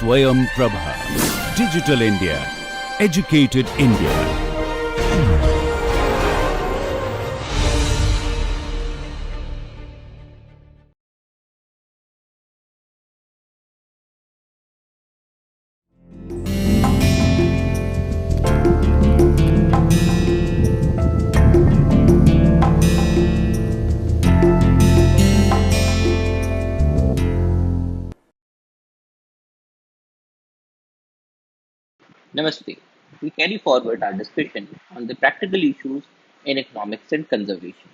Swayam Prabha. Digital India. Educated India. Namaste. We carry forward our discussion on the practical issues in economics and conservation.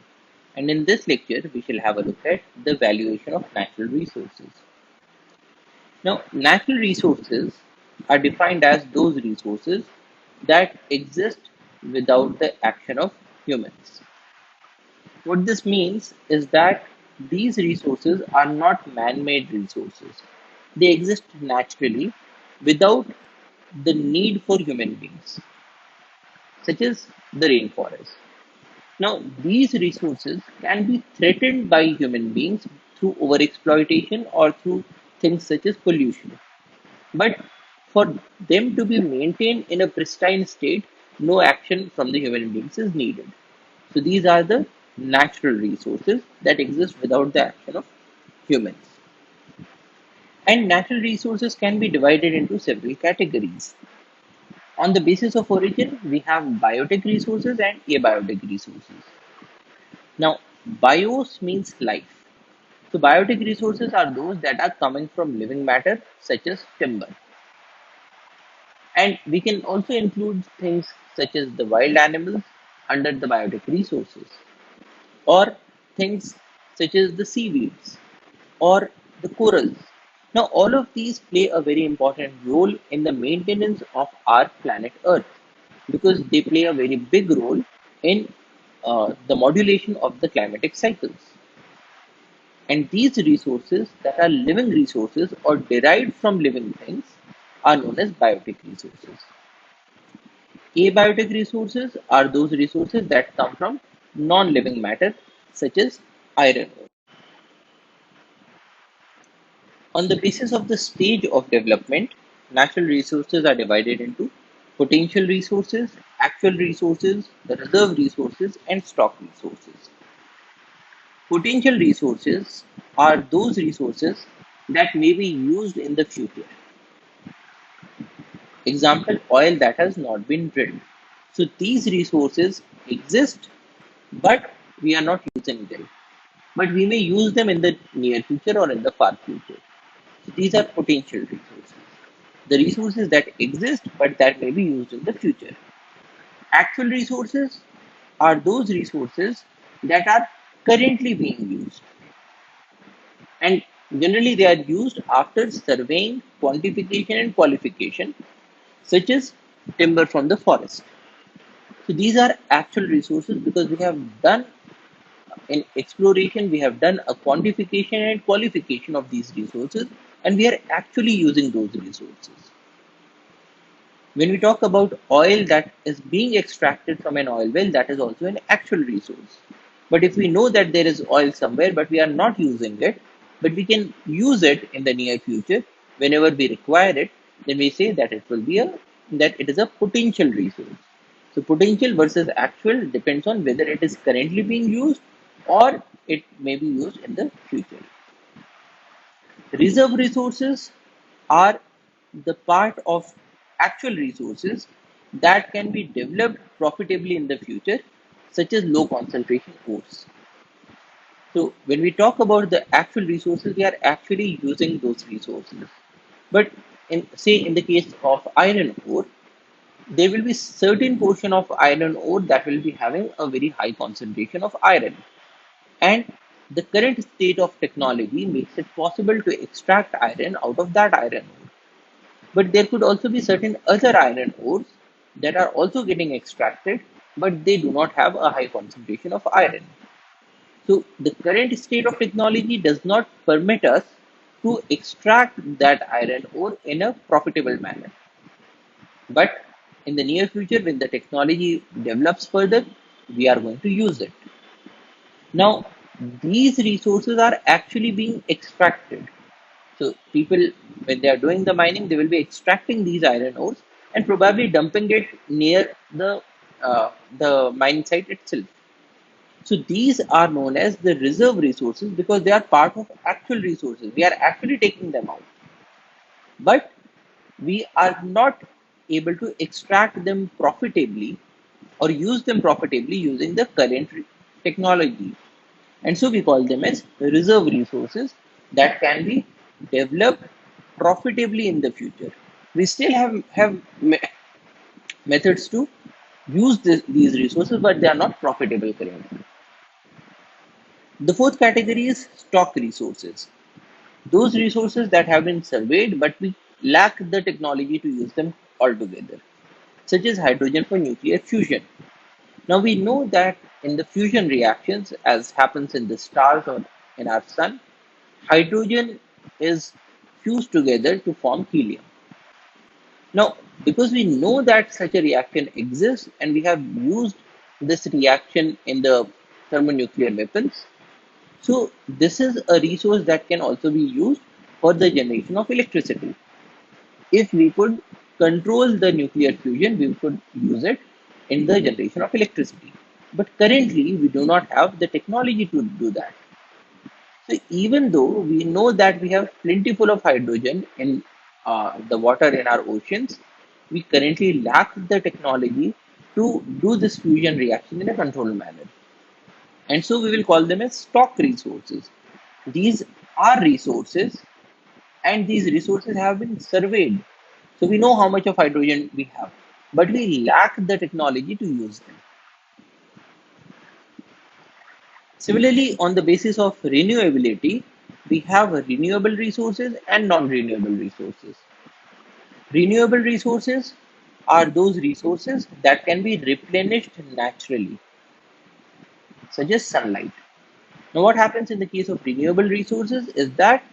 And in this lecture, we shall have a look at the valuation of natural resources. Now, natural resources are defined as those resources that exist without the action of humans. What this means is that these resources are not man made resources, they exist naturally without the need for human beings, such as the rainforest. Now, these resources can be threatened by human beings through overexploitation or through things such as pollution. But for them to be maintained in a pristine state, no action from the human beings is needed. So, these are the natural resources that exist without the action of humans. And natural resources can be divided into several categories. On the basis of origin, we have biotic resources and abiotic resources. Now, bios means life. So, biotic resources are those that are coming from living matter, such as timber. And we can also include things such as the wild animals under the biotic resources, or things such as the seaweeds or the corals. Now, all of these play a very important role in the maintenance of our planet Earth because they play a very big role in the modulation of the climatic cycles. And these resources that are living resources or derived from living things are known as biotic resources. Abiotic resources are those resources that come from non living matter, such as iron ore. On the basis of the stage of development, natural resources are divided into potential resources, actual resources, the reserve resources, and stock resources. Potential resources are those resources that may be used in the future. Example, oil that has not been drilled. So these resources exist, but we are not using them. But we may use them in the near future or in the far future. So these are potential resources. The resources that exist, but that may be used in the future. Actual resources are those resources that are currently being used. And generally, they are used after surveying, quantification, and qualification, such as timber from the forest. So these are actual resources because we have done in exploration, we have done a quantification and qualification of these resources, and we are actually using those resources. When we talk about oil that is being extracted from an oil well, that is also an actual resource. But if we know that there is oil somewhere, but we are not using it, but we can use it in the near future whenever we require it, then we say that it is a potential resource. So potential versus actual depends on whether it is currently being used or it may be used in the future. Reserve resources are the part of actual resources that can be developed profitably in the future, such as low concentration ores. So, when we talk about the actual resources, we are actually using those resources. But in the case of iron ore, there will be certain portion of iron ore that will be having a very high concentration of iron. And the current state of technology makes it possible to extract iron out of that iron ore. But there could also be certain other iron ores that are also getting extracted, but they do not have a high concentration of iron. So the current state of technology does not permit us to extract that iron ore in a profitable manner. But in the near future, when the technology develops further, we are going to use it. Now, these resources are actually being extracted. So people, when they are doing the mining, they will be extracting these iron ores and probably dumping it near the mining site itself. So these are known as the reserve resources because they are part of actual resources. We are actually taking them out, but we are not able to extract them profitably or use them profitably using the current technology. And so we call them as reserve resources that can be developed profitably in the future. We still have methods to use these resources, but they are not profitable currently. The fourth category is stock resources. Those resources that have been surveyed, but we lack the technology to use them altogether, such as hydrogen for nuclear fusion. Now we know that in the fusion reactions, as happens in the stars or in our sun, hydrogen is fused together to form helium. Now, because we know that such a reaction exists and we have used this reaction in the thermonuclear weapons, so this is a resource that can also be used for the generation of electricity. If we could control the nuclear fusion, we could use it in the generation of electricity. But currently, we do not have the technology to do that. So even though we know that we have plentiful of hydrogen in the water in our oceans, we currently lack the technology to do this fusion reaction in a controlled manner. And so we will call them as stock resources. These are resources, and these resources have been surveyed. So we know how much of hydrogen we have, but we lack the technology to use them. Similarly, on the basis of renewability, we have renewable resources and non-renewable resources. Renewable resources are those resources that can be replenished naturally, such as sunlight. Now, what happens in the case of renewable resources is that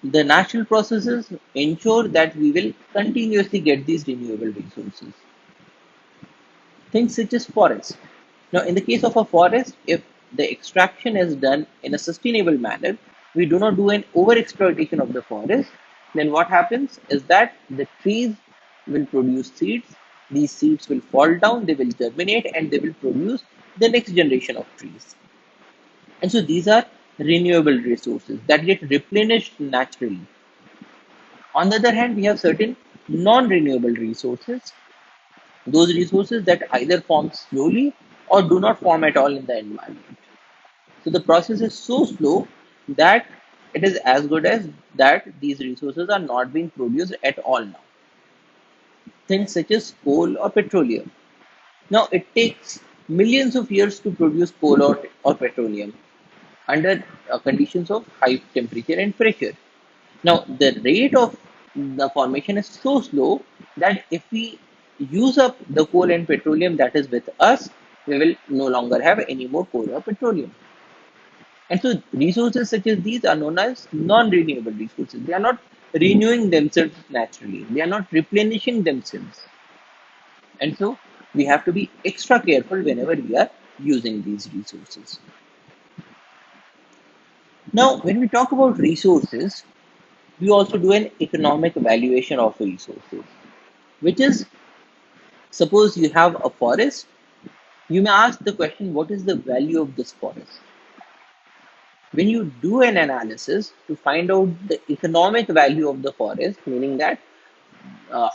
the natural processes ensure that we will continuously get these renewable resources. Things such as forest. Now, in the case of a forest, if the extraction is done in a sustainable manner, we do not do an over exploitation of the forest, then what happens is that the trees will produce seeds. These seeds will fall down, they will germinate, and they will produce the next generation of trees. And so these are renewable resources that get replenished naturally. On the other hand, we have certain non renewable resources, those resources that either form slowly or do not form at all in the environment. So the process is so slow that it is as good as that these resources are not being produced at all now. Things such as coal or petroleum. Now it takes millions of years to produce coal or petroleum under conditions of high temperature and pressure. Now, the rate of the formation is so slow that if we use up the coal and petroleum that is with us, we will no longer have any more coal or petroleum. And so, resources such as these are known as non renewable resources. They are not renewing themselves naturally, they are not replenishing themselves. And so, we have to be extra careful whenever we are using these resources. Now, when we talk about resources, we also do an economic valuation of resources, which is, suppose you have a forest, you may ask the question, what is the value of this forest? When you do an analysis to find out the economic value of the forest, meaning that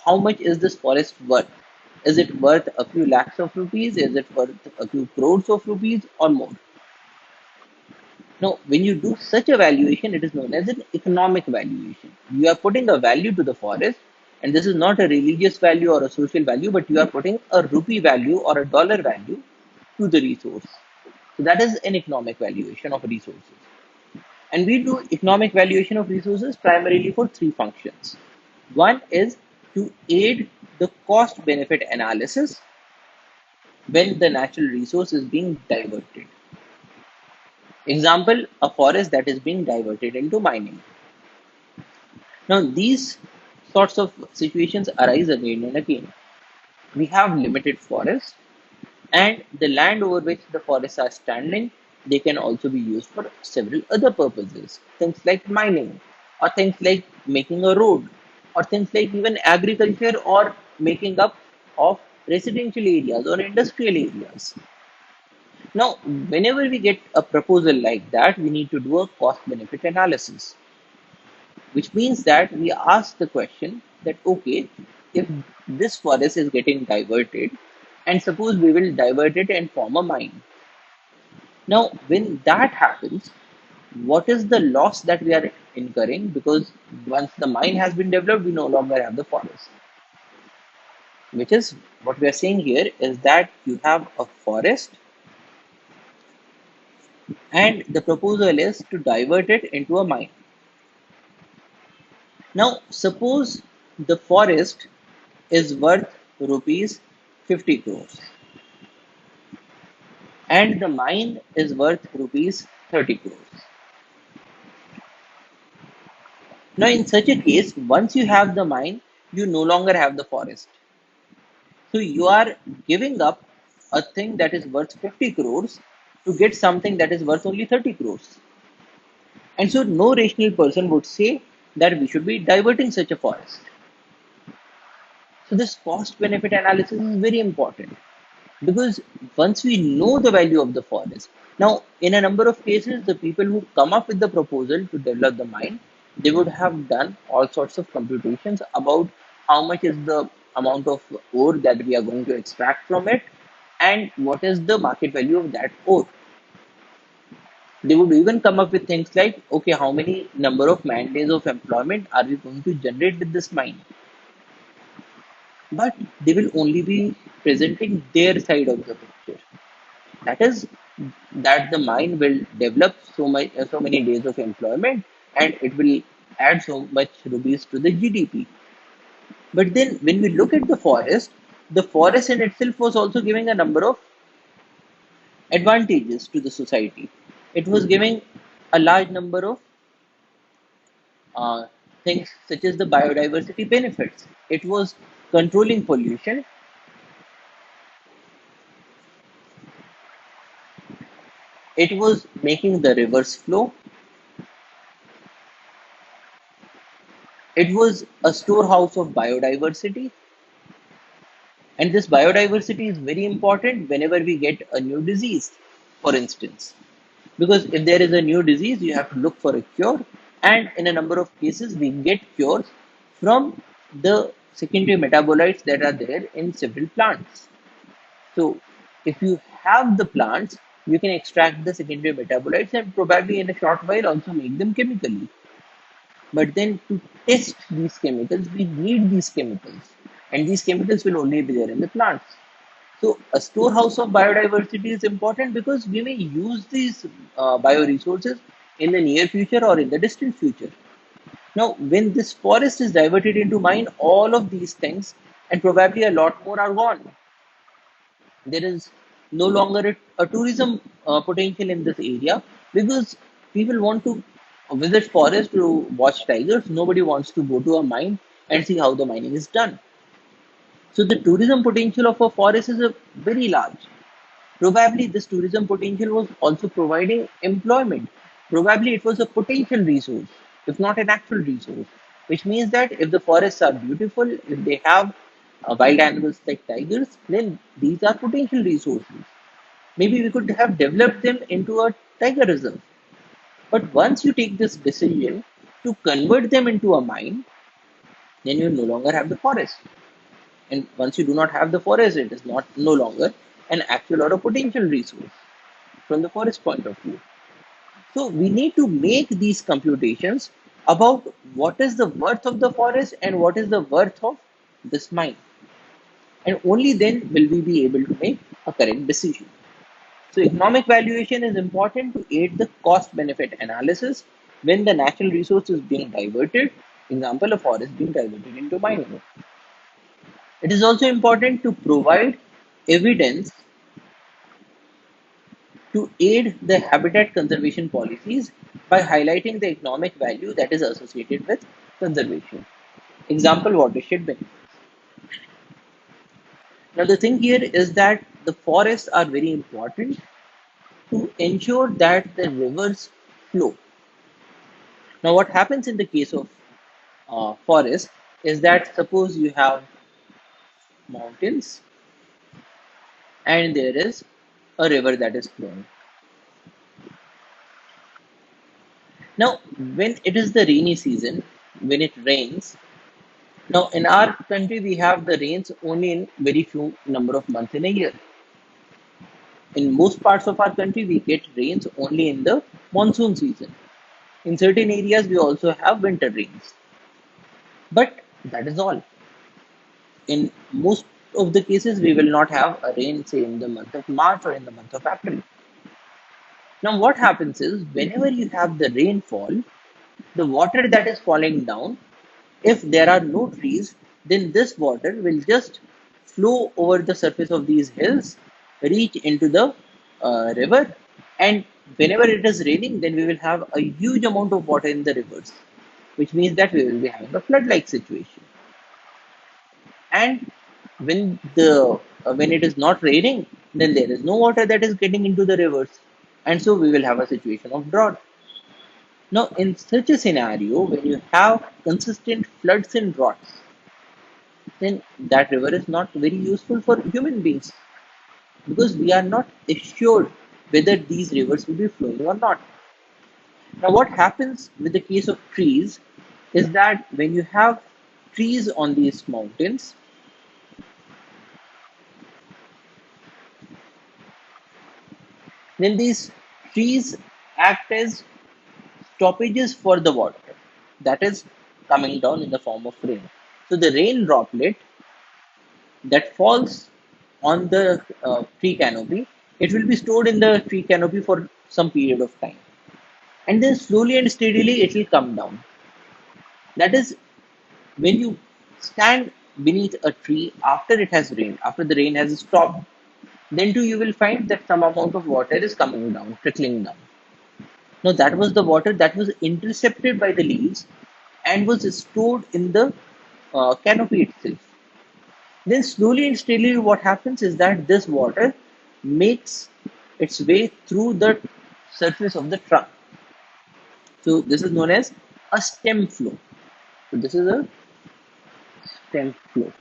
how much is this forest worth? Is it worth a few lakhs of rupees? Is it worth a few crores of rupees or more? Now, when you do such a valuation, it is known as an economic valuation. You are putting a value to the forest, and this is not a religious value or a social value, but you are putting a rupee value or a dollar value to the resource. So that is an economic valuation of resources. And we do economic valuation of resources primarily for three functions. One is to aid the cost benefit analysis when the natural resource is being diverted. Example, a forest that is being diverted into mining. Now, these sorts of situations arise again and again. We have limited forests, and the land over which the forests are standing, they can also be used for several other purposes, things like mining. or things like making a road, or things like even agriculture or making up of residential areas or industrial areas. Now, whenever we get a proposal like that, we need to do a cost benefit analysis, which means that we ask the question that, okay, if this forest is getting diverted, and suppose we will divert it and form a mine. Now, when that happens, what is the loss that we are incurring? Because once the mine has been developed, we no longer have the forest. Which is what we are saying here is that you have a forest, and the proposal is to divert it into a mine. Now, suppose the forest is worth rupees 50 crores and the mine is worth rupees 30 crores. Now, in such a case, once you have the mine, you no longer have the forest. So, you are giving up a thing that is worth 50 crores to get something that is worth only 30 crores. And so, no rational person would say that we should be diverting such a forest. So, this cost benefit analysis is very important because once we know the value of the forest, now in a number of cases, the people who come up with the proposal to develop the mine, they would have done all sorts of computations about how much is the amount of ore that we are going to extract from it and what is the market value of that ore. They would even come up with things like, okay, how many number of man days of employment are we going to generate with this mine? But they will only be presenting their side of the picture. That is that the mine will develop so many days of employment and it will add so much rupees to the GDP. But then when we look at the forest in itself was also giving a number of advantages to the society. It was giving a large number of uh, things such as the biodiversity benefits. It was controlling pollution. It was making the rivers flow. It was a storehouse of biodiversity. And this biodiversity is very important whenever we get a new disease, for instance. Because if there is a new disease, you have to look for a cure. And in a number of cases, we get cures from the secondary metabolites that are there in several plants. So, if you have the plants, you can extract the secondary metabolites and probably in a short while also make them chemically. But then to test these chemicals, we need these chemicals. And these chemicals will only be there in the plants. So a storehouse of biodiversity is important because we may use these bioresources in the near future or in the distant future. Now, when this forest is diverted into mine, all of these things and probably a lot more are gone. There is no longer a tourism potential in this area because people want to visit forest to watch tigers. Nobody wants to go to a mine and see how the mining is done. So the tourism potential of a forest is a very large. Probably this tourism potential was also providing employment. Probably it was a potential resource, if not an actual resource, which means that if the forests are beautiful, if they have wild animals like tigers, then these are potential resources. Maybe we could have developed them into a tiger reserve. But once you take this decision to convert them into a mine, then you no longer have the forest. And once you do not have the forest, it is not no longer an actual or a potential resource from the forest point of view. So we need to make these computations about what is the worth of the forest and what is the worth of this mine. And only then will we be able to make a correct decision. So economic valuation is important to aid the cost benefit analysis when the natural resource is being diverted, example a forest being diverted into mining. It is also important to provide evidence to aid the habitat conservation policies by highlighting the economic value that is associated with conservation. Example, watershed benefits. Now, the thing here is that the forests are very important to ensure that the rivers flow. Now, what happens in the case of forest is that suppose you have mountains and there is a river that is flowing. Now, when it is the rainy season, when it rains, now in our country we have the rains only in very few number of months in a year. In most parts of our country, we get rains only in the monsoon season. In certain areas, we also have winter rains. But that is all. In most of the cases, we will not have a rain, say, in the month of March or in the month of April. Now, what happens is whenever you have the rainfall, the water that is falling down, if there are no trees, then this water will just flow over the surface of these hills, reach into the river, and whenever it is raining, then we will have a huge amount of water in the rivers, which means that we will be having a flood-like situation. And when it is not raining, then there is no water that is getting into the rivers, and so we will have a situation of drought. Now, in such a scenario, when you have consistent floods and droughts, then that river is not very useful for human beings because we are not assured whether these rivers will be flowing or not. Now, what happens with the case of trees is that when you have trees on these mountains, then these trees act as stoppages for the water that is coming down in the form of rain. So, the rain droplet that falls on the tree canopy, it will be stored in the tree canopy for some period of time. And then slowly and steadily it will come down. That is, when you stand beneath a tree after it has rained, after the rain has stopped, then too you will find that some amount of water is coming down, trickling down. Now, that was the water that was intercepted by the leaves and was stored in the canopy itself. Then slowly and steadily, what happens is that this water makes its way through the surface of the trunk. So this is known as a stem flow. So this is a stem flow,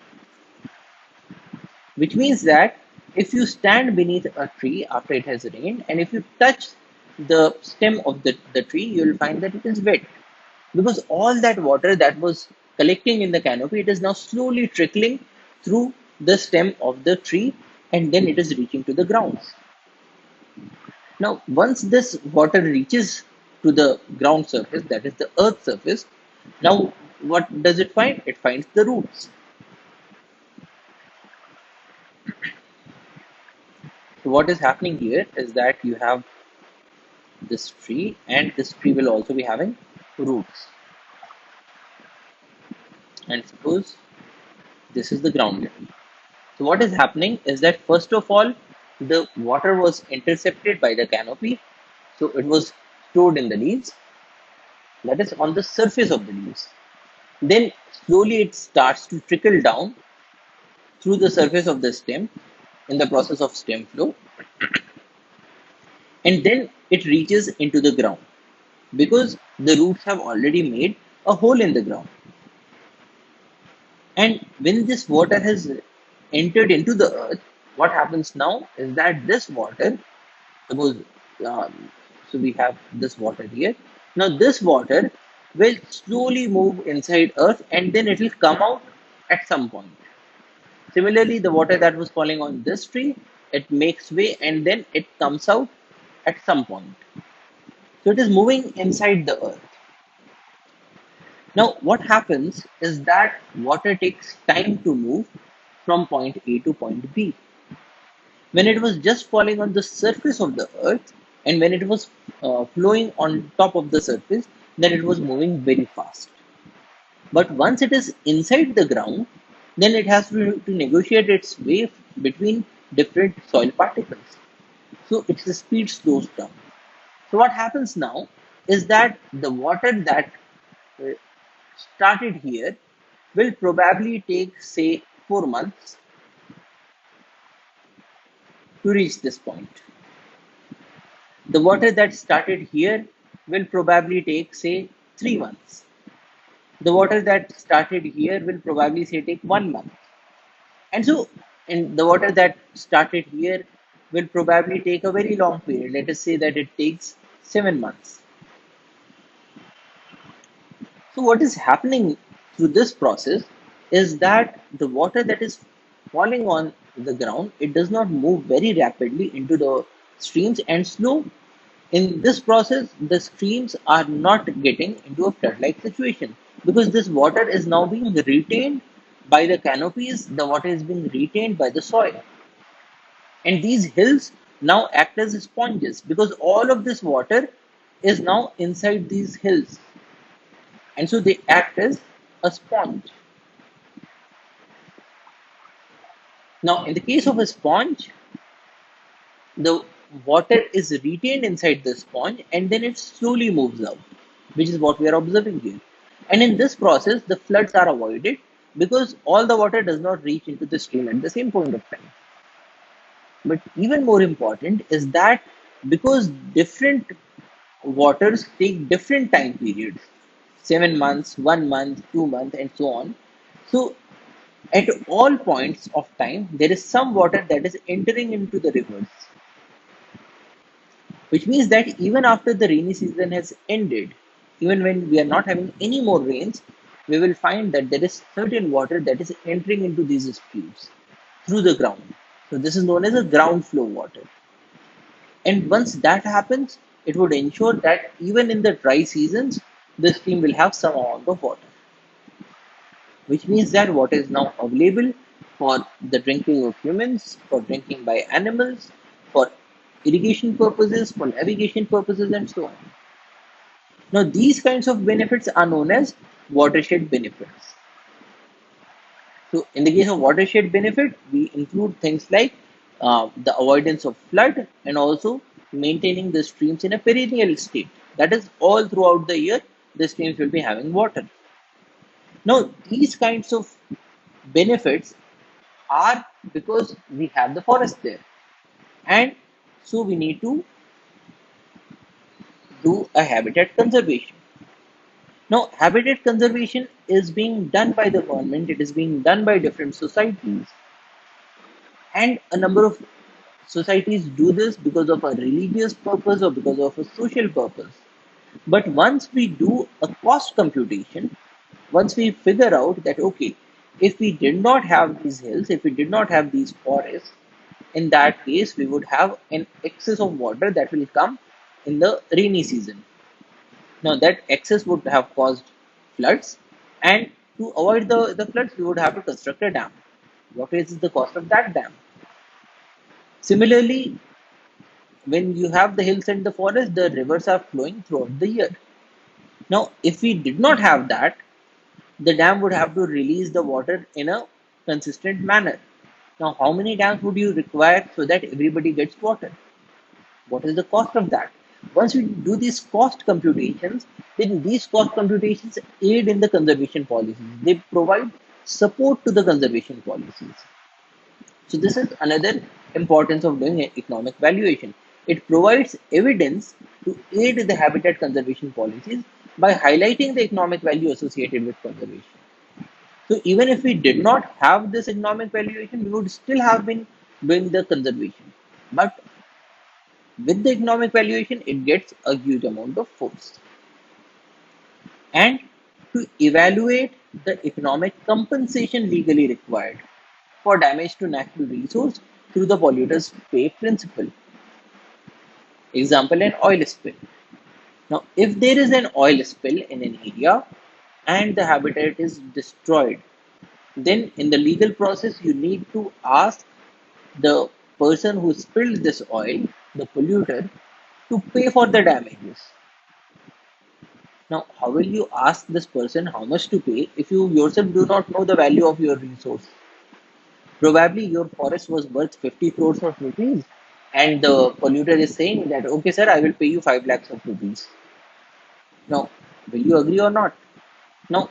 which means that if you stand beneath a tree after it has rained and if you touch the stem of the tree, you will find that it is wet because all that water that was collecting in the canopy, it is now slowly trickling through the stem of the tree and then it is reaching to the ground. Now, once this water reaches to the ground surface, that is the earth surface, now what does it find? It finds the roots. So, what is happening here is that you have this tree, and this tree will also be having roots. And suppose this is the ground level. So, what is happening is that first of all, the water was intercepted by the canopy, so it was stored in the leaves, that is on the surface of the leaves. Then slowly it starts to trickle down through the surface of the stem in the process of stem flow, and then it reaches into the ground because the roots have already made a hole in the ground. And when this water has entered into the earth, what happens now is that this water, suppose, so we have this water here. Now, this water will slowly move inside earth and then it will come out at some point. Similarly, the water that was falling on this tree, it makes way and then it comes out at some point. So it is moving inside the earth. Now, what happens is that water takes time to move from point A to point B. When it was just falling on the surface of the earth and when it was flowing on top of the surface, then it was moving very fast. But once it is inside the ground, then it has to negotiate its way between different soil particles. So its speed slows down. So what happens now is that the water that uh, started here will probably take, say, 4 months to reach this point. The water that started here will probably take, say, 3 months. The water that started here will probably say take 1 month. And so, in the water that started here will probably take a very long period. Let us say that it takes 7 months. So, what is happening through this process is that the water that is falling on the ground, it does not move very rapidly into the streams and slow. In this process, the streams are not getting into a flood-like situation because this water is now being retained by the canopies, the water is being retained by the soil. And these hills now act as sponges because all of this water is now inside these hills. And so they act as a sponge. Now, in the case of a sponge, the water is retained inside the sponge and then it slowly moves out, which is what we are observing here. And in this process, the floods are avoided because all the water does not reach into the stream at the same point of time. But even more important is that because different waters take different time periods, 7 months, 1 month, 2 months, and so on. So at all points of time, there is some water that is entering into the rivers, which means that even after the rainy season has ended, even when we are not having any more rains, we will find that there is certain water that is entering into these streams through the ground. So this is known as a ground flow water. And once that happens, it would ensure that even in the dry seasons, the stream will have some amount of water, which means that water is now available for the drinking of humans, for drinking by animals, for irrigation purposes, for navigation purposes, and so on. Now, these kinds of benefits are known as watershed benefits. So, in the case of watershed benefit, we include things like the avoidance of flood and also maintaining the streams in a perennial state. That is, all throughout the year, the streams will be having water. Now, these kinds of benefits are because we have the forest there, and so we need to do a habitat conservation. Now, habitat conservation is being done by the government, it is being done by different societies, and a number of societies do this because of a religious purpose or because of a social purpose. But once we do a cost computation, once we figure out that, okay, if we did not have these hills, if we did not have these forests, in that case, we would have an excess of water that will come in the rainy season. Now, that excess would have caused floods, and to avoid the floods, we would have to construct a dam. What is the cost of that dam? Similarly, when you have the hills and the forest, the rivers are flowing throughout the year. Now, if we did not have that, the dam would have to release the water in a consistent manner. Now, how many dams would you require so that everybody gets water? What is the cost of that? Once we do these cost computations, then these cost computations aid in the conservation policies. They provide support to the conservation policies. So this is another importance of doing economic valuation. It provides evidence to aid the habitat conservation policies by highlighting the economic value associated with conservation. So even if we did not have this economic valuation, we would still have been doing the conservation. But with the economic valuation, it gets a huge amount of force. And to evaluate the economic compensation legally required for damage to natural resource through the polluter's pay principle. Example, an oil spill. Now, if there is an oil spill in an area and the habitat is destroyed, then in the legal process, you need to ask the person who spilled this oil, the polluter, to pay for the damages. Now, how will you ask this person how much to pay if you yourself do not know the value of your resource? Probably your forest was worth 50 crores of rupees, and the polluter is saying that, okay, sir, I will pay you 5 lakhs of rupees. Now, will you agree or not? Now,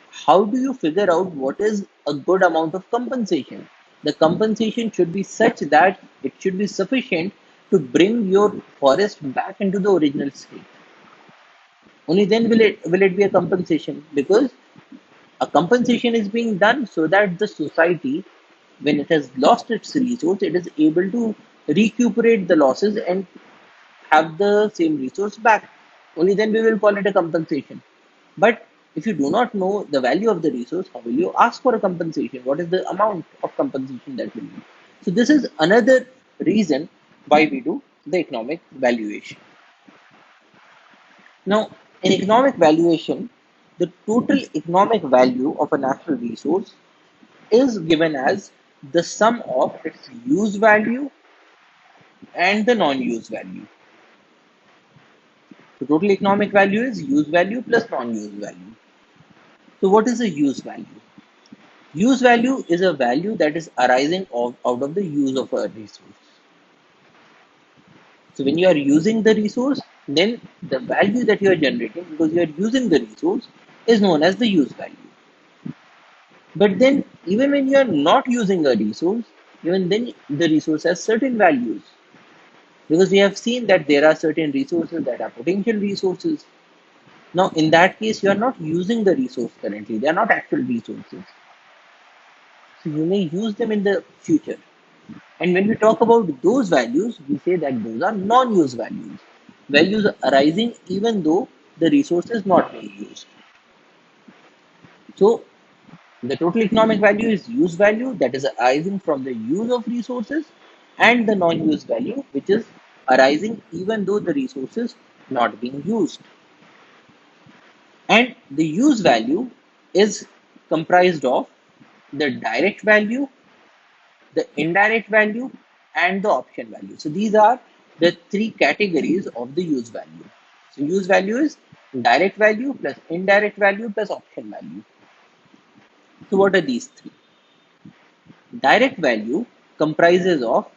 how do you figure out what is a good amount of compensation? The compensation should be such that it should be sufficient to bring your forest back into the original state. Only then will it be a compensation, because a compensation is being done so that the society, when it has lost its resource, it is able to recuperate the losses and have the same resource back. Only then we will call it a compensation. But if you do not know the value of the resource, how will you ask for a compensation? What is the amount of compensation that will be? So this is another reason why we do the economic valuation. Now, in economic valuation, the total economic value of a natural resource is given as the sum of its use value and the non-use value. So total economic value is use value plus non-use value. So what is a use value? Use value is a value that is arising out of the use of a resource. So when you are using the resource, then the value that you are generating because you are using the resource is known as the use value. But then even when you are not using a resource, even then the resource has certain values. Because we have seen that there are certain resources that are potential resources. Now, in that case, you are not using the resource currently. They are not actual resources. So you may use them in the future. And when we talk about those values, we say that those are non-use values. Values arising even though the resource is not being used. So the total economic value is use value that is arising from the use of resources, and the non-use value which is arising even though the resources not being used. And the use value is comprised of the direct value, the indirect value, and the option value. So these are the three categories of the use value. So use value is direct value plus indirect value plus option value. So what are these three? Direct value comprises of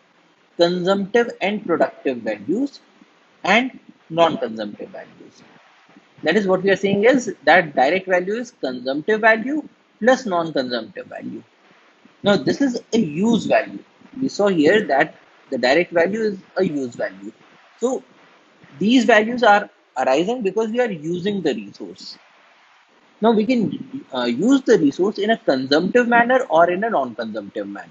consumptive and productive values and non-consumptive values. That is what we are saying is that direct value is consumptive value plus non-consumptive value. Now this is a use value. We saw here that the direct value is a use value. So these values are arising because we are using the resource. Now we can use the resource in a consumptive manner or in a non-consumptive manner.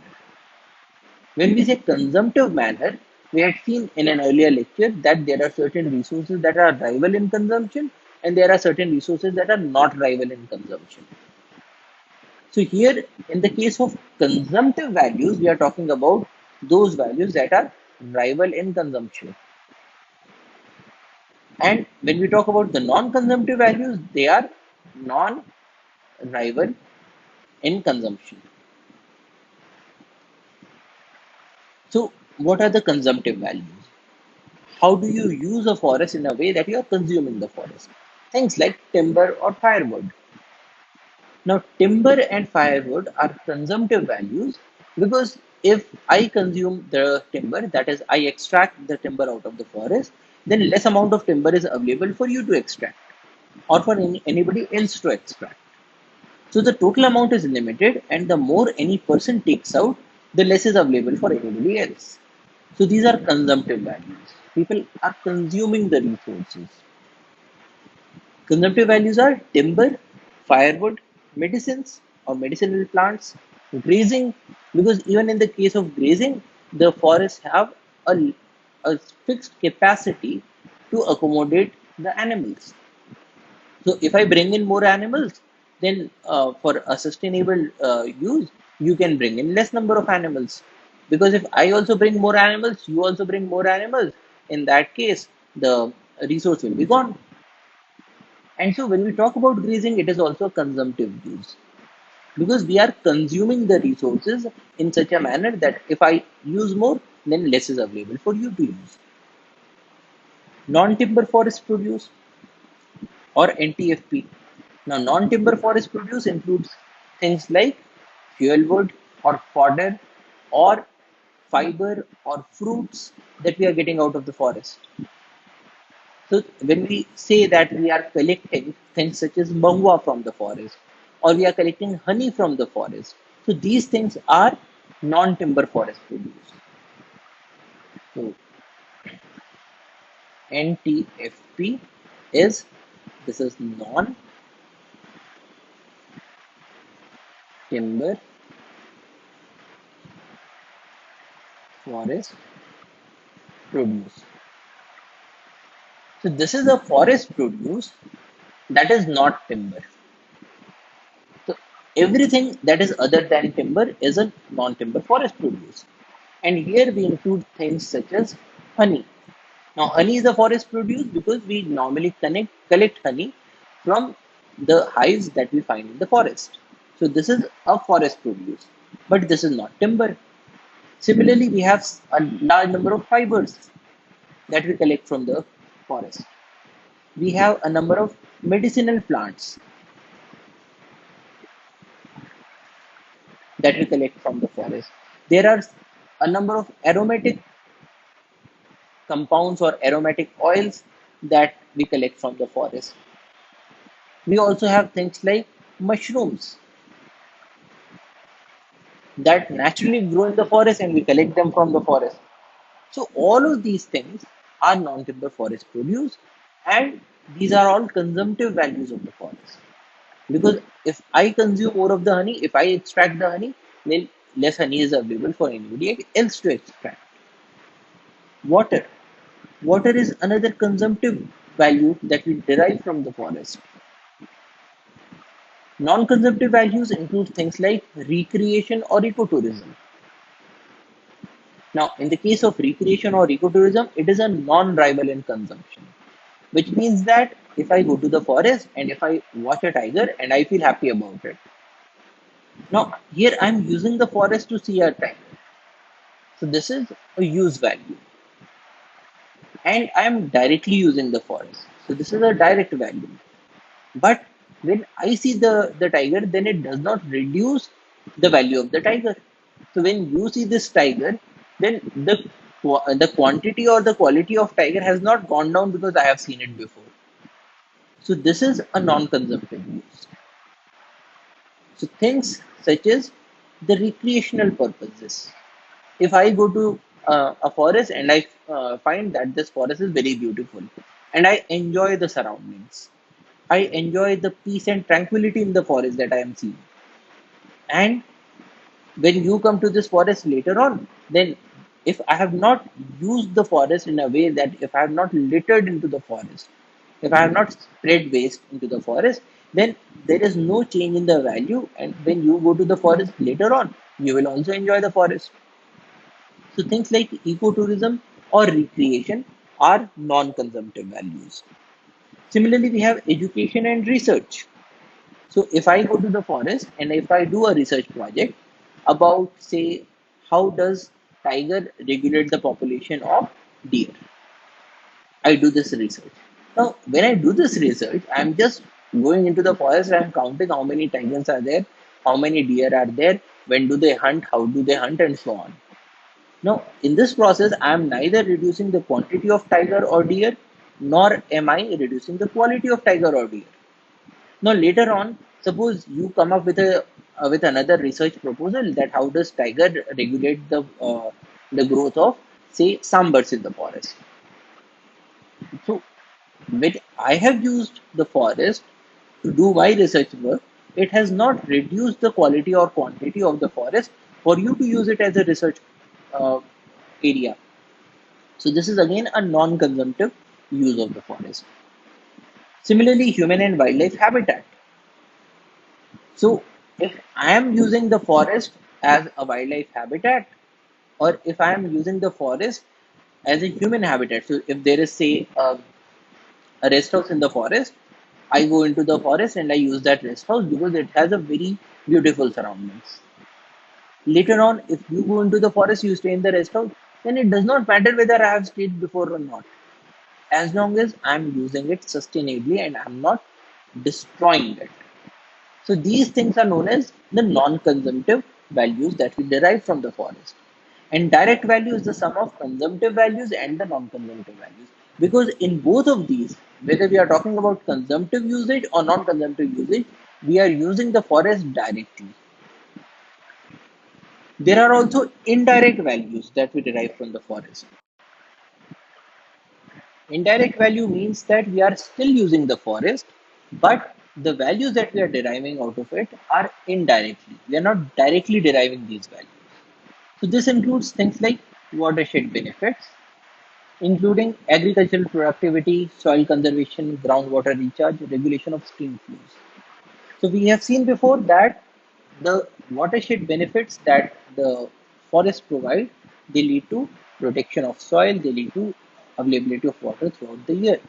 When we say consumptive manner, we had seen in an earlier lecture that there are certain resources that are rival in consumption and there are certain resources that are not rival in consumption. So here, in the case of consumptive values, we are talking about those values that are rival in consumption. And when we talk about the non-consumptive values, they are non-rival in consumption. So what are the consumptive values? How do you use a forest in a way that you are consuming the forest? Things like timber or firewood. Now, timber and firewood are consumptive values because if I consume the timber, that is, I extract the timber out of the forest, then less amount of timber is available for you to extract or for anybody else to extract. So the total amount is limited, and the more any person takes out, the less is available for anybody else. So these are consumptive values. People are consuming the resources. Consumptive values are timber, firewood, medicines or medicinal plants, grazing, because even in the case of grazing, the forests have a fixed capacity to accommodate the animals. So if I bring in more animals, then for a sustainable use, you can bring in less number of animals. Because if I also bring more animals, you also bring more animals, in that case, the resource will be gone. And so when we talk about grazing, it is also consumptive use because we are consuming the resources in such a manner that if I use more, then less is available for you to use. Non-timber forest produce or NTFP. Now, non-timber forest produce includes things like fuel wood or fodder or fiber or fruits that we are getting out of the forest. So when we say that we are collecting things such as mahua from the forest or we are collecting honey from the forest, so these things are non-timber forest produce. So NTFP is This is non-timber forest produce. So this is a forest produce that is not timber. So everything that is other than timber is a non-timber forest produce. And here we include things such as honey. Now, honey is a forest produce because we normally collect honey from the hives that we find in the forest. So this is a forest produce, but this is not timber. Similarly, we have a large number of fibers that we collect from the forest. We have a number of medicinal plants that we collect from the forest. There are a number of aromatic compounds or aromatic oils that we collect from the forest. We also have things like mushrooms that naturally grow in the forest and we collect them from the forest. So all of these things are non-timber forest produce, and these are all consumptive values of the forest. Because if I consume more of the honey, if I extract the honey, then less honey is available for anybody else to extract. Water. Water is another consumptive value that we derive from the forest. Non-consumptive values include things like recreation or ecotourism. Now, in the case of recreation or ecotourism, it is a non-rival in consumption, which means that if I go to the forest and if I watch a tiger and I feel happy about it. Now, here I'm using the forest to see a tiger. So this is a use value. And I'm directly using the forest. So this is a direct value. But when I see the tiger, then it does not reduce the value of the tiger. So when you see this tiger, then the quantity or the quality of tiger has not gone down because I have seen it before. So this is a non-consumptive use. So things such as the recreational purposes. If I go to a forest and I find that this forest is very beautiful and I enjoy the surroundings, I enjoy the peace and tranquility in the forest that I am seeing. And when you come to this forest later on, then if I have not used the forest in a way that if I have not littered into the forest, if I have not spread waste into the forest, then there is no change in the value. And when you go to the forest later on, you will also enjoy the forest. So things like ecotourism or recreation are non-consumptive values. Similarly, we have education and research. So if I go to the forest and if I do a research project about, say, how does tiger regulate the population of deer, I do this research. Now, when I do this research, I'm just going into the forest and I'm counting how many tigers are there, how many deer are there, when do they hunt, how do they hunt, and so on. Now, in this process, I am neither reducing the quantity of tiger or deer, nor am I reducing the quality of tiger or deer. Now later on, suppose you come up with a with another research proposal that how does tiger regulate the growth of, say, sunbirds in the forest. So when I have used the forest to do my research work, it has not reduced the quality or quantity of the forest for you to use it as a research uh, area. So this is again a non-consumptive use of the forest. Similarly, human and wildlife habitat. So, if I am using the forest as a wildlife habitat, or if I am using the forest as a human habitat, so if there is, say, a rest house in the forest, I go into the forest and I use that rest house because it has a very beautiful surroundings. Later on, if you go into the forest, you stay in the rest house, then it does not matter whether I have stayed before or not, as long as I'm using it sustainably and I'm not destroying it. So these things are known as the non-consumptive values that we derive from the forest. And direct value is the sum of consumptive values and the non-consumptive values. Because in both of these, whether we are talking about consumptive usage or non-consumptive usage, we are using the forest directly. There are also indirect values that we derive from the forest. Indirect value means that we are still using the forest, but the values that we are deriving out of it are indirectly. We are not directly deriving these values. So this includes things like watershed benefits, including agricultural productivity, soil conservation, groundwater recharge, regulation of stream flows. So we have seen before that the watershed benefits that the forests provide, they lead to protection of soil, they lead to availability of water throughout the year.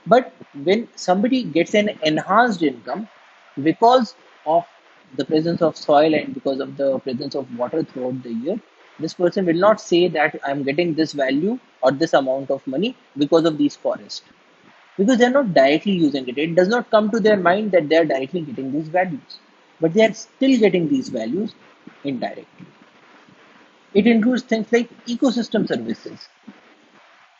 But when somebody gets an enhanced income because of the presence of soil and because of the presence of water throughout the year, this person will not say that I'm getting this value or this amount of money because of these forests. Because they're not directly using it. It does not come to their mind that they're directly getting these values. But they are still getting these values indirectly. It includes things like ecosystem services,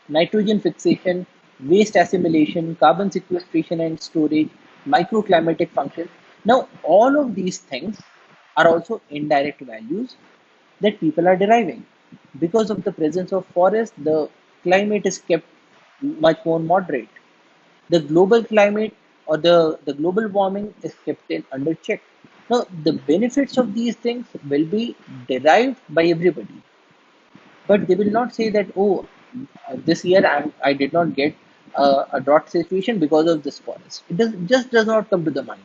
nitrogen fixation, waste assimilation, carbon sequestration and storage, microclimatic function. Now, all of these things are also indirect values that people are deriving. Because of the presence of forest, the climate is kept much more moderate. The global climate or the global warming is kept in under check. Now, the benefits of these things will be derived by everybody, but they will not say that, oh, this year I did not get a drought situation because of this forest. Just does not come to the mind,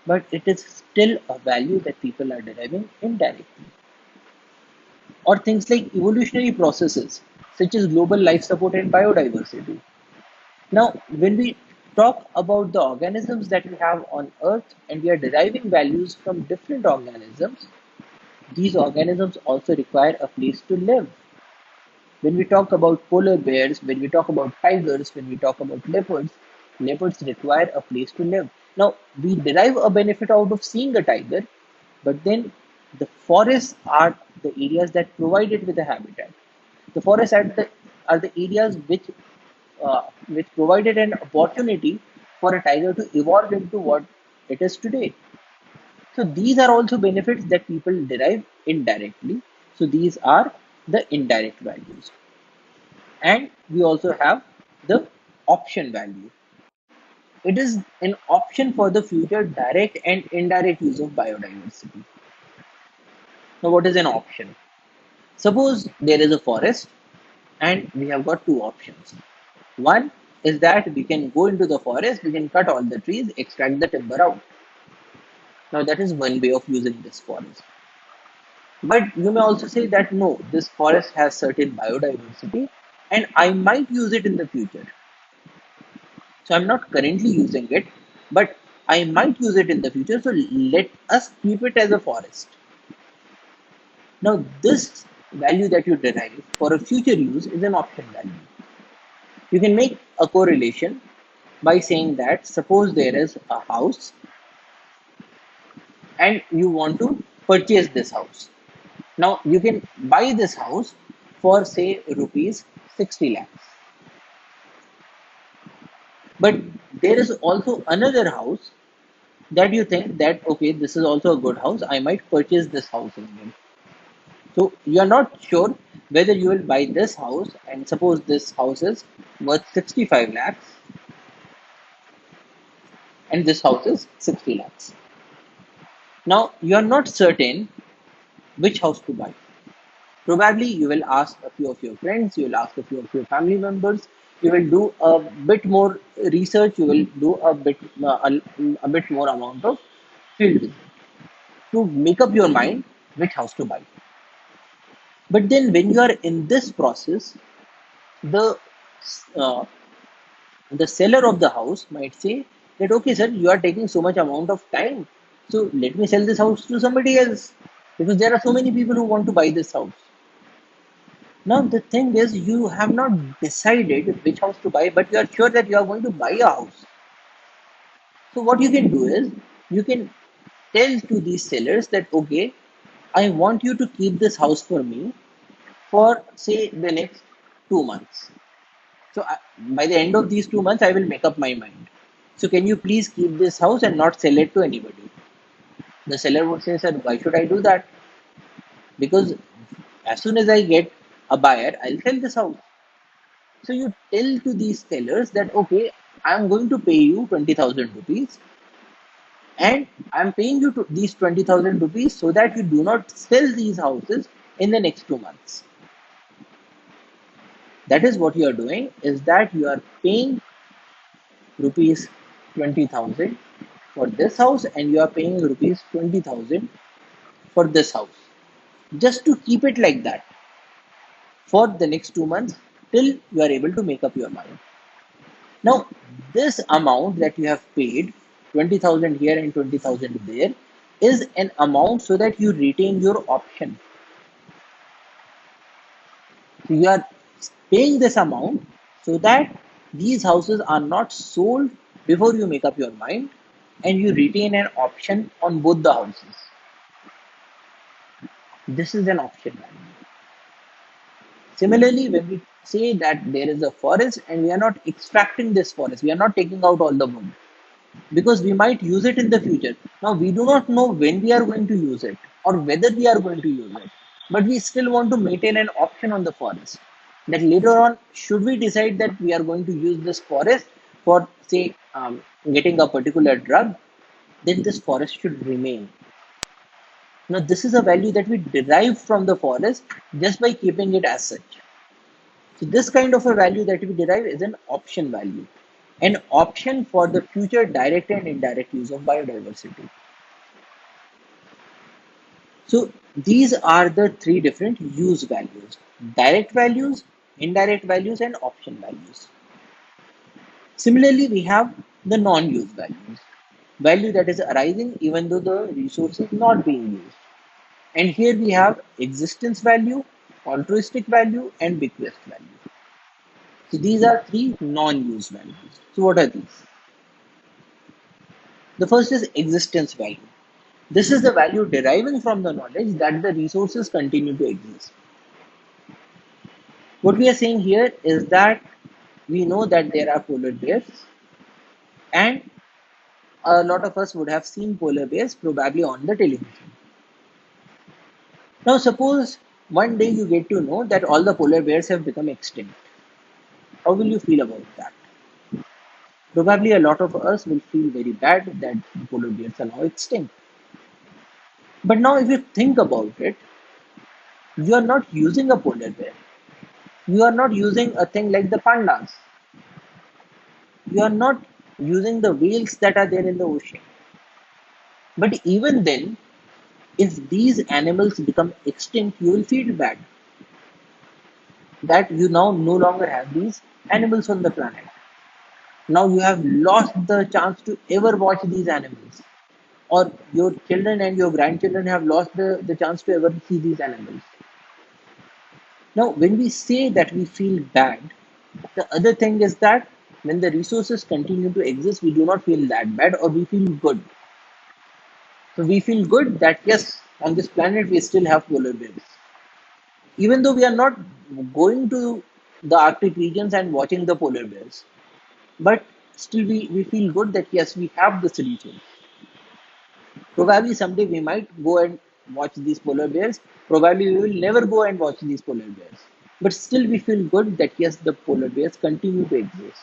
but it is still a value that people are deriving indirectly. Or things like evolutionary processes, such as global life support and biodiversity. Now, when we talk about the organisms that we have on Earth and we are deriving values from different organisms, these organisms also require a place to live. When we talk about polar bears, when we talk about tigers, when we talk about leopards, leopards require a place to live. Now, we derive a benefit out of seeing a tiger, but then the forests are the areas that provide it with a habitat. The forests are the areas which provided an opportunity for a tiger to evolve into what it is today. So these are also benefits that people derive indirectly. So these are the indirect values. And we also have the option value. It is an option for the future direct and indirect use of biodiversity. Now, what is an option? Suppose there is a forest and we have got two options. One is that we can go into the forest, we can cut all the trees, extract the timber out. Now, that is one way of using this forest. But you may also say that no, this forest has certain biodiversity and I might use it in the future. So I'm not currently using it, but I might use it in the future. So let us keep it as a forest. Now, this value that you derive for a future use is an option value. You can make a correlation by saying that suppose there is a house and you want to purchase this house. Now, you can buy this house for say rupees 60 lakhs. But there is also another house that you think that okay, this is also a good house, I might purchase this house again. So you are not sure whether you will buy this house, and suppose this house is worth 65 lakhs and this house is 60 lakhs. Now you are not certain which house to buy. Probably you will ask a few of your friends, you will ask a few of your family members, you will do a bit more research, you will do a bit more amount of field visit to make up your mind which house to buy. But then when you are in this process, the uh, the seller of the house might say that okay sir, you are taking so much amount of time, so let me sell this house to somebody else because there are so many people who want to buy this house. Now the thing is you have not decided which house to buy, but you are sure that you are going to buy a house. So what you can do is you can tell to these sellers that okay, I want you to keep this house for me for say the next 2 months. So by the end of these 2 months, I will make up my mind. So can you please keep this house and not sell it to anybody? The seller would say, sir, why should I do that? Because as soon as I get a buyer, I'll sell this house. So you tell to these sellers that, okay, I'm going to pay you 20,000 rupees, and I'm paying you to these 20,000 rupees so that you do not sell these houses in the next 2 months. That is what you are doing, is that you are paying rupees 20,000 for this house, and you are paying rupees 20,000 for this house, just to keep it like that for the next 2 months till you are able to make up your mind. Now, this amount that you have paid, 20,000 here and 20,000 there, is an amount so that you retain your option. So you are paying this amount so that these houses are not sold before you make up your mind, and you retain an option on both the houses. This is an option value. Similarly, when we say that there is a forest and we are not extracting this forest, we are not taking out all the wood, because we might use it in the future. Now, we do not know when we are going to use it or whether we are going to use it, but we still want to maintain an option on the forest. That later on, should we decide that we are going to use this forest for, say, getting a particular drug, then this forest should remain. Now, this is a value that we derive from the forest just by keeping it as such. So this kind of a value that we derive is an option value, an option for the future direct and indirect use of biodiversity. So these are the three different use values: direct values, indirect values, and option values. Similarly, we have the non-use values, value that is arising even though the resource is not being used. And here we have existence value, altruistic value, and bequest value. So these are three non-use values. So what are these? The first is existence value. This is the value deriving from the knowledge that the resources continue to exist. What we are saying here is that we know that there are polar bears, and a lot of us would have seen polar bears probably on the television. Now, suppose one day you get to know that all the polar bears have become extinct. How will you feel about that? Probably a lot of us will feel very bad that the polar bears are now extinct. But now, if you think about it, you are not using a polar bear. You are not using a thing like the pandas. You are not using the whales that are there in the ocean. But even then, if these animals become extinct, you will feel bad that you now no longer have these animals on the planet. Now you have lost the chance to ever watch these animals, or your children and your grandchildren have lost the chance to ever see these animals. Now, when we say that we feel bad, the other thing is that when the resources continue to exist, we do not feel that bad, or we feel good. So we feel good that yes, on this planet we still have polar bears. Even though we are not going to the Arctic regions and watching the polar bears, but still we feel good that yes, we have this resource. Probably someday we might go and watch these polar bears. Probably we will never go and watch these polar bears. But still we feel good that yes, the polar bears continue to exist.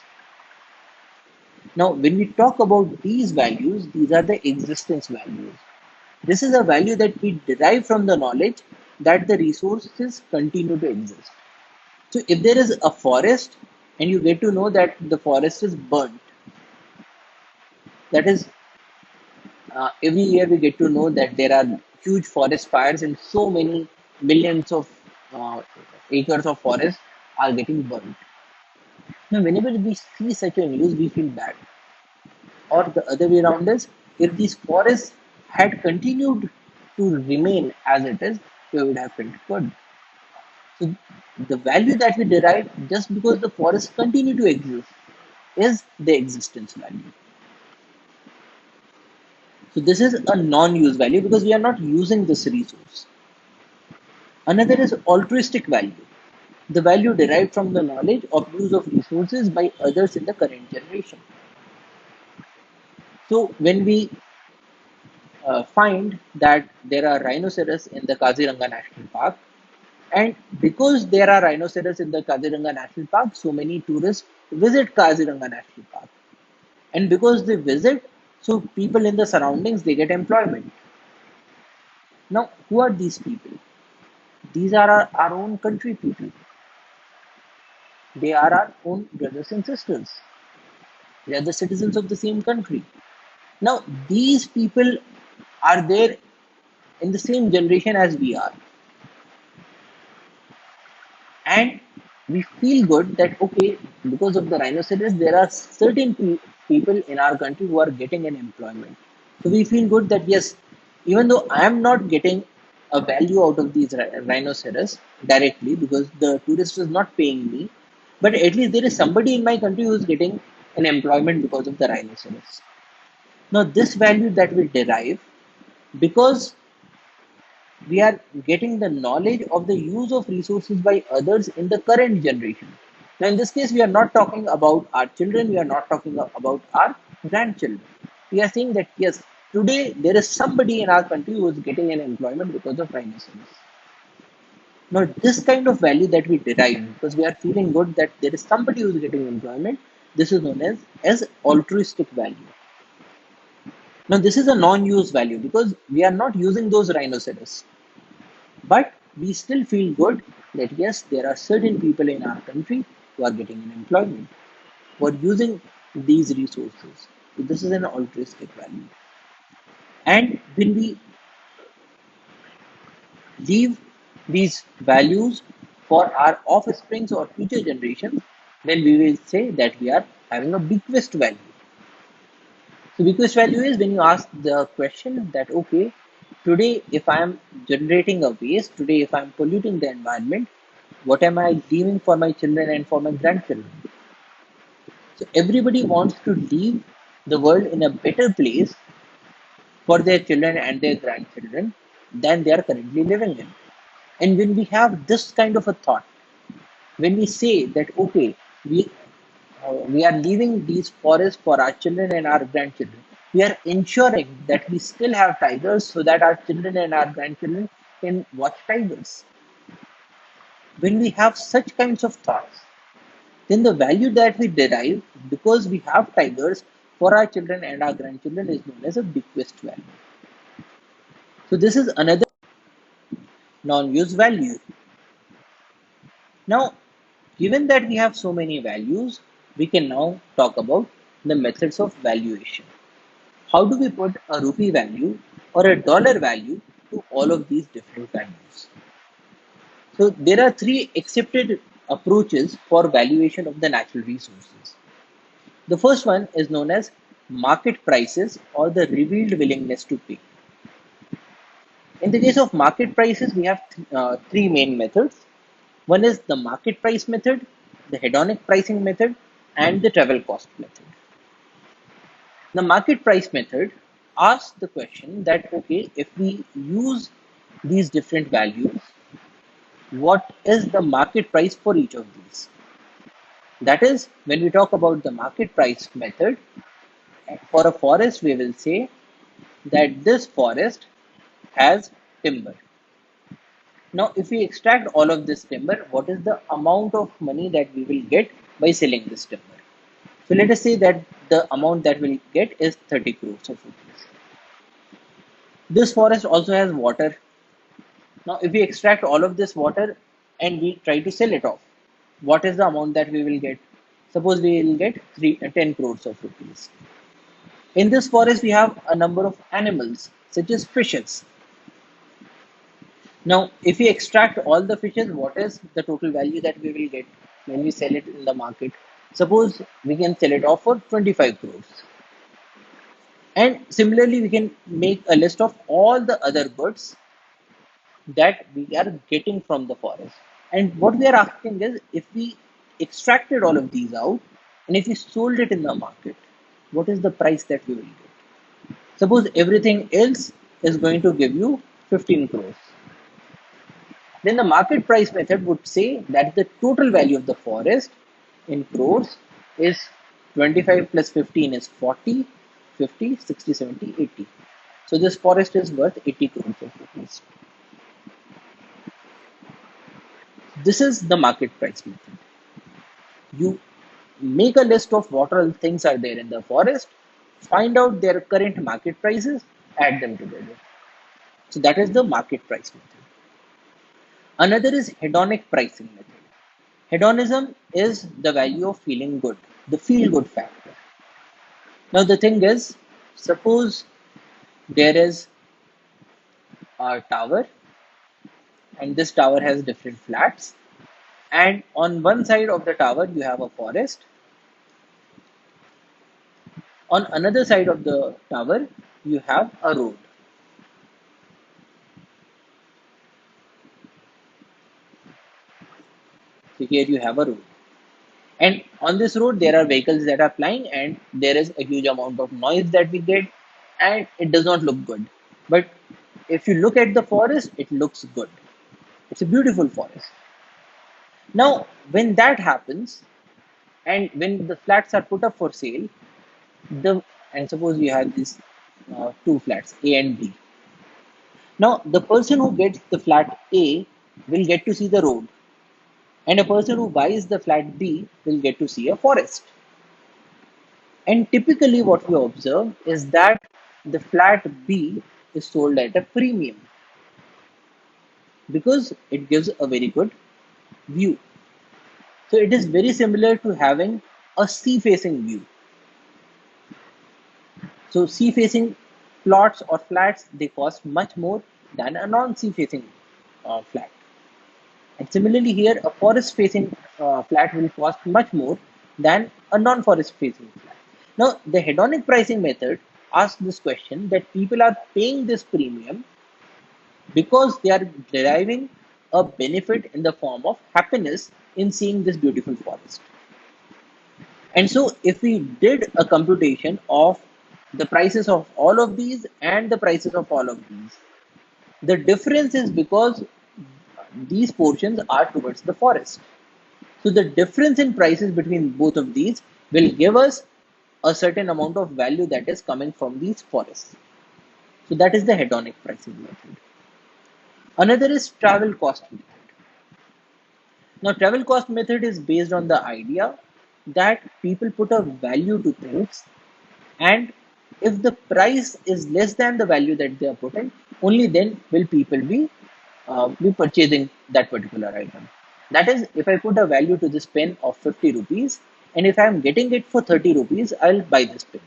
Now, when we talk about these values, these are the existence values. This is a value that we derive from the knowledge that the resources continue to exist. So if there is a forest and you get to know that the forest is burnt, that is, every year we get to know that there are huge forest fires and so many millions of uh, acres of forest are getting burnt. Now, whenever we see such a news, we feel bad. Or the other way around is, if these forests had continued to remain as it is, we would have felt good. So the value that we derive just because the forests continue to exist is the existence value. So this is a non-use value because we are not using this resource. Another is altruistic value, the value derived from the knowledge of use of resources by others in the current generation. So when we find that there are rhinoceros in the Kaziranga National Park, And because there are rhinoceros in the Kaziranga National Park, so many tourists visit Kaziranga National Park. And because they visit, so people in the surroundings they get employment. Now, who are these people? These are our own country people. They are our own brothers and sisters. They are the citizens of the same country. Now, these people are there in the same generation as we are. And we feel good that, okay, because of the rhinoceros, there are certain people in our country who are getting an employment. So we feel good that, yes, even though I am not getting a value out of these rhinoceros directly because the tourist is not paying me, but at least there is somebody in my country who is getting an employment because of the rhinoceros. Now, this value that we derive because we are getting the knowledge of the use of resources by others in the current generation. Now, in this case, we are not talking about our children, we are not talking about our grandchildren. We are saying that yes, today there is somebody in our country who is getting an employment because of rhinoceros. Now, this kind of value that we derive because we are feeling good that there is somebody who is getting employment, this is known as altruistic value. Now, this is a non-use value because we are not using those rhinoceros. But we still feel good that yes, there are certain people in our country who are getting an employment, who are using these resources. So this is an altruistic value. And when we leave these values for our offsprings or future generations, then we will say that we are having a bequest value. So bequest value is when you ask the question that okay, today if I am generating a waste, today if I am polluting the environment, what am I leaving for my children and for my grandchildren? So everybody wants to leave the world in a better place for their children and their grandchildren than they are currently living in. And when we have this kind of a thought, when we say that okay, we we are leaving these forests for our children and our grandchildren, we are ensuring that we still have tigers so that our children and our grandchildren can watch tigers. When we have such kinds of thoughts, then the value that we derive because we have tigers for our children and our grandchildren is known as a bequest value. So this is another non-use value. Now, given that we have so many values, we can now talk about the methods of valuation. How do we put a rupee value or a dollar value to all of these different values? So there are three accepted approaches for valuation of the natural resources. The first one is known as market prices or the revealed willingness to pay. In the case of market prices, we have three main methods. One is the market price method, the hedonic pricing method, and the travel cost method. The market price method asks the question that okay, if we use these different values, what is the market price for each of these? That is, when we talk about the market price method, for a forest, we will say that this forest has timber. Now, if we extract all of this timber, what is the amount of money that we will get by selling this timber? So let us say that the amount that we'll get is 30 crores of rupees. This forest also has water. Now, if we extract all of this water and we try to sell it off, what is the amount that we will get? Suppose we will get 10 crores of rupees. In this forest, we have a number of animals, such as fishes. Now, if we extract all the fishes, what is the total value that we will get when we sell it in the market? Suppose we can sell it off for 25 crores. And similarly, we can make a list of all the other goods that we are getting from the forest. And what we are asking is if we extracted all of these out and if we sold it in the market, what is the price that we will get? Suppose everything else is going to give you 15 crores. Then the market price method would say that the total value of the forest in crores is 25 plus 15 is 40, 50, 60, 70, 80. So this forest is worth 80 crores of rupees. This is the market price method. You make a list of what all things are there in the forest, find out their current market prices, add them together. So that is the market price method. Another is hedonic pricing method. Hedonism is the value of feeling good, the feel good factor. Now the thing is, suppose there is a tower and this tower has different flats, and on one side of the tower you have a forest, on another side of the tower you have a road. So here you have a road. And on this road, there are vehicles that are flying, and there is a huge amount of noise that we get, and it does not look good. But if you look at the forest, it looks good. It's a beautiful forest. Now, when that happens, and when the flats are put up for sale, the and suppose you have these two flats, A and B. Now, the person who gets the flat A will get to see the road, and a person who buys the flat B will get to see a forest. And typically, what we observe is that the flat B is sold at a premium because it gives a very good view. So, it is very similar to having a sea facing view. So, sea facing plots or flats they cost much more than a non sea facing flat. And similarly, here a forest facing flat will cost much more than a non forest facing flat. Now, the hedonic pricing method asks this question that people are paying this premium because they are deriving a benefit in the form of happiness in seeing this beautiful forest. And so, if we did a computation of the prices of all of these and the prices of all of these, the difference is because these portions are towards the forest. So the difference in prices between both of these will give us a certain amount of value that is coming from these forests. So that is the hedonic pricing method. Another is travel cost method. Now travel cost method is based on the idea that people put a value to things, and if the price is less than the value that they are putting, only then will people be purchasing that particular item. That is, if I put a value to this pen of 50 rupees, and if I am getting it for 30 rupees, I'll buy this pen.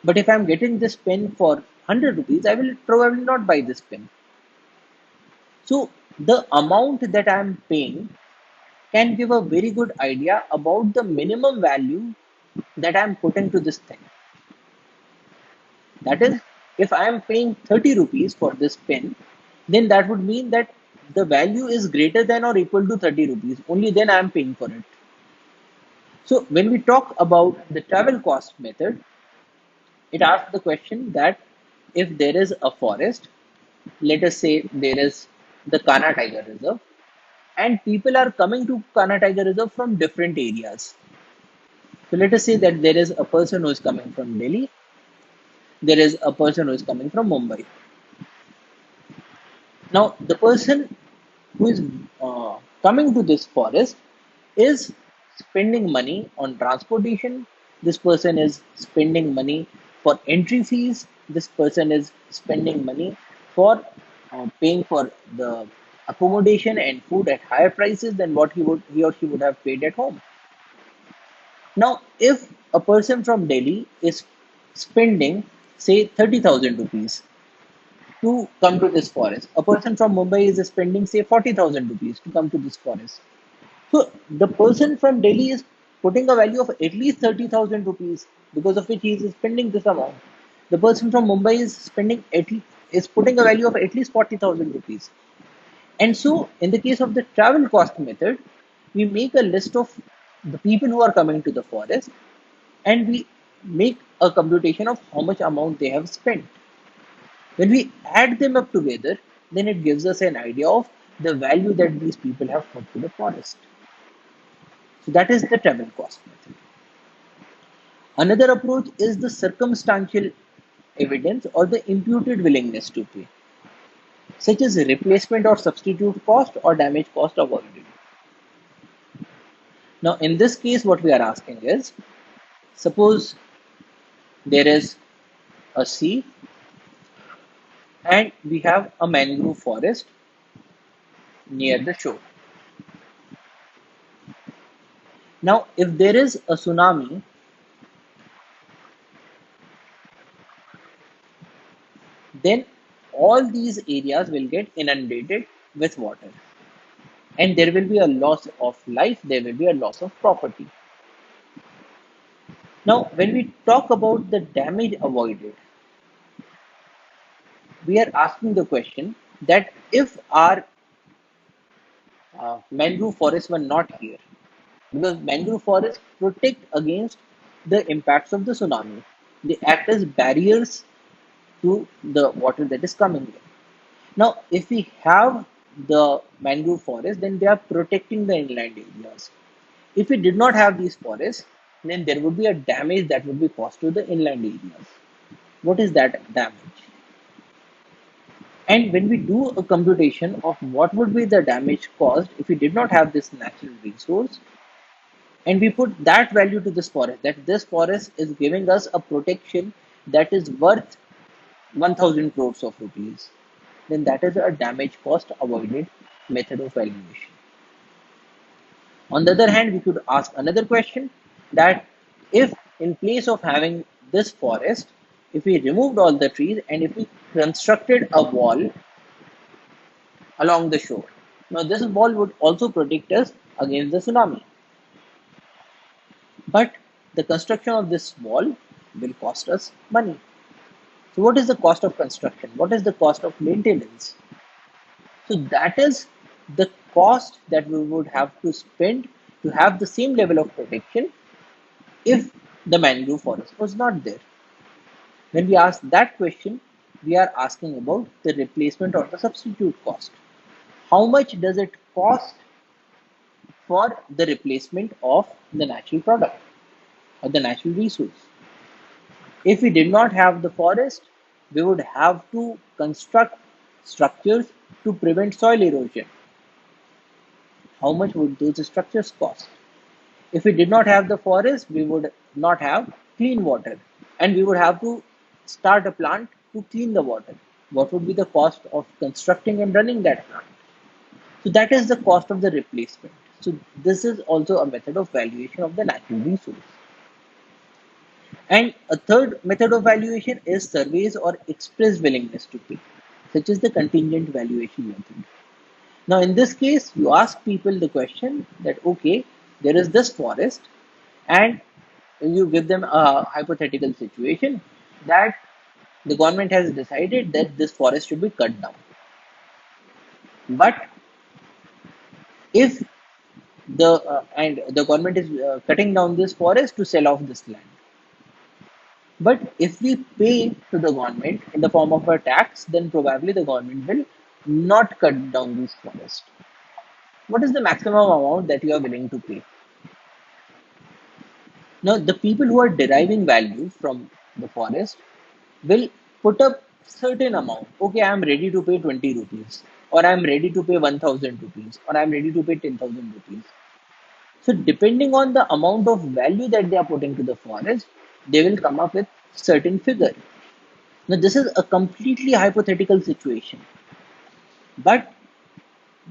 But if I'm getting this pen for 100 rupees, I will probably not buy this pen. So the amount that I'm paying can give a very good idea about the minimum value that I'm putting to this thing. That is, if I am paying 30 rupees for this pen, then that would mean that the value is greater than or equal to 30 rupees. Only then I am paying for it. So when we talk about the travel cost method, it asks the question that if there is a forest, let us say there is the Kana Tiger Reserve, and people are coming to Kana Tiger Reserve from different areas. So let us say that there is a person who is coming from Delhi, there is a person who is coming from Mumbai. Now, the person who is coming to this forest is spending money on transportation. This person is spending money for entry fees. This person is spending money for paying for the accommodation and food at higher prices than what he or she would have paid at home. Now, if a person from Delhi is spending say 30,000 rupees to come to this forest. A person from Mumbai is spending, say, 40,000 rupees to come to this forest. So the person from Delhi is putting a value of at least 30,000 rupees because of which he is spending this amount. The person from Mumbai is spending is putting a value of at least 40,000 rupees. And so, in the case of the travel cost method, we make a list of the people who are coming to the forest, and we make a computation of how much amount they have spent. When we add them up together, then it gives us an idea of the value that these people have put to the forest. So that is the travel cost method. Another approach is the circumstantial evidence or the imputed willingness to pay, such as replacement or substitute cost or damage cost avoided. Now, in this case, what we are asking is, suppose there is a sea and we have a mangrove forest near the shore. Now, if there is a tsunami, then all these areas will get inundated with water, and there will be a loss of life, there will be a loss of property. Now, when we talk about the damage avoided, we are asking the question that if our mangrove forests were not here, because mangrove forests protect against the impacts of the tsunami, they act as barriers to the water that is coming in. Now, if we have the mangrove forest, then they are protecting the inland areas. If we did not have these forests, then there would be a damage that would be caused to the inland areas. What is that damage? And when we do a computation of what would be the damage caused if we did not have this natural resource, and we put that value to this forest, that this forest is giving us a protection that is worth 1000 crores of rupees, then that is a damage cost avoided method of valuation. On the other hand, we could ask another question, that if in place of having this forest, if we removed all the trees and if we constructed a wall along the shore, now this wall would also protect us against the tsunami. But the construction of this wall will cost us money. So, what is the cost of construction? What is the cost of maintenance? So, that is the cost that we would have to spend to have the same level of protection if the mangrove forest was not there. When we ask that question, we are asking about the replacement or the substitute cost. How much does it cost for the replacement of the natural product or the natural resource? If we did not have the forest, we would have to construct structures to prevent soil erosion. How much would those structures cost? If we did not have the forest, we would not have clean water, and we would have to start a plant to clean the water. What would be the cost of constructing and running that plant? So that is the cost of the replacement. So this is also a method of valuation of the natural resource. And a third method of valuation is surveys or express willingness to pay, such as the contingent valuation method. Now, in this case, you ask people the question that, okay, there is this forest, and you give them a hypothetical situation that the government has decided that this forest should be cut down. But if the government is cutting down this forest to sell off this land, but if we pay to the government in the form of a tax, then probably the government will not cut down these forests. What is the maximum amount that you are willing to pay? Now, the people who are deriving value from the forest will put up certain amount. Okay, I am ready to pay 20 rupees, or I am ready to pay 1000 rupees, or I am ready to pay 10,000 rupees. So, depending on the amount of value that they are putting to the forest, they will come up with certain figure. Now, this is a completely hypothetical situation, but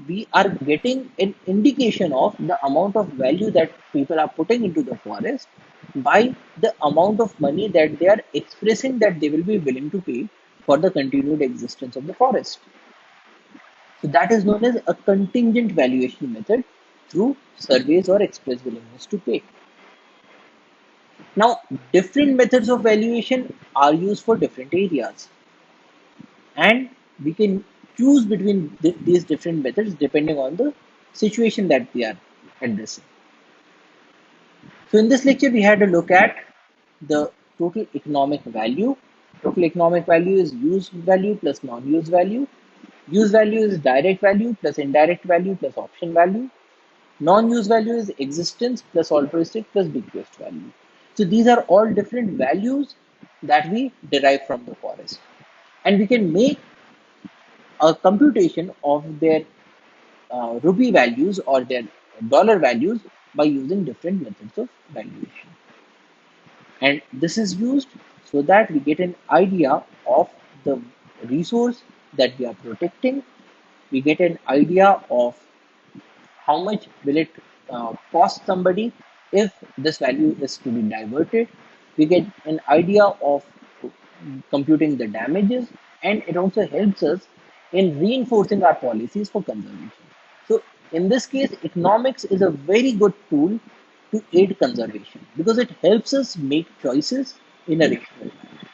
we are getting an indication of the amount of value that people are putting into the forest by the amount of money that they are expressing that they will be willing to pay for the continued existence of the forest. So, that is known as a contingent valuation method through surveys or express willingness to pay. Now, different methods of valuation are used for different areas, and we can choose between these different methods depending on the situation that we are addressing. So, in this lecture, we had a look at the total economic value. Total economic value is use value plus non use value. Use value is direct value plus indirect value plus option value. Non use value is existence plus altruistic plus bequest value. So, these are all different values that we derive from the forest, and we can make a computation of their rupee values or their dollar values by using different methods of valuation. And this is used so that we get an idea of the resource that we are protecting. We get an idea of how much will it cost somebody if this value is to be diverted. We get an idea of computing the damages, and it also helps us in reinforcing our policies for conservation. So in this case, economics is a very good tool to aid conservation because it helps us make choices in a rational manner.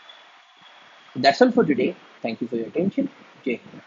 So that's all for today. Thank you for your attention. Jai Hind.